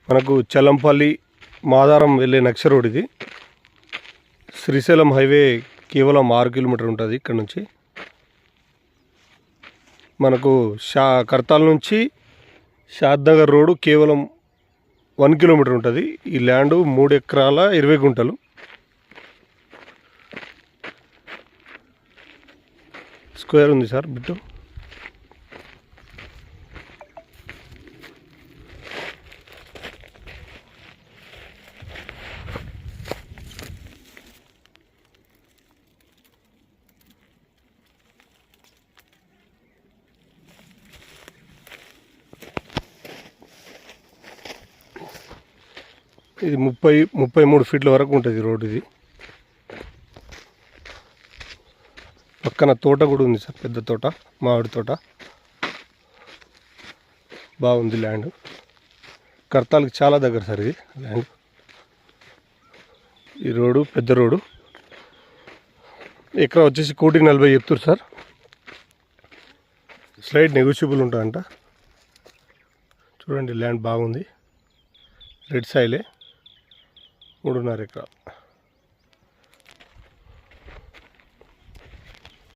మనకు చల్లంపల్లి మాదారం వెళ్ళే నక్ష రోడ్ ఇది. శ్రీశైలం హైవే కేవలం 6 కిలోమీటర్ ఉంటుంది ఇక్కడ నుంచి. మనకు కర్తాల్ నుంచి షాద్నగర్ రోడ్డు కేవలం 1 కిలోమీటర్ ఉంటుంది. ఈ ల్యాండు 3 ఎకరాల 20 గుంటలు. స్క్వేర్ ఉంది సార్ బిట్టు. ఇది 33 ఫీట్ల వరకు ఉంటుంది రోడ్. ఇది పక్కన తోట కూడా ఉంది సార్, పెద్ద తోట, మామిడి తోట. బాగుంది ల్యాండ్. కర్తాల్కి చాలా దగ్గర సార్ ఇది ల్యాండ్. ఈ రోడ్డు పెద్ద రోడ్డు. ఎకరా వచ్చేసి 1,40,000 చెప్తారు సార్. స్లైడ్ నెగోషియబుల్ ఉంటుందంట. చూడండి ల్యాండ్ బాగుంది. రెడ్ సాయిలే. 3.5 ఎకరాలు.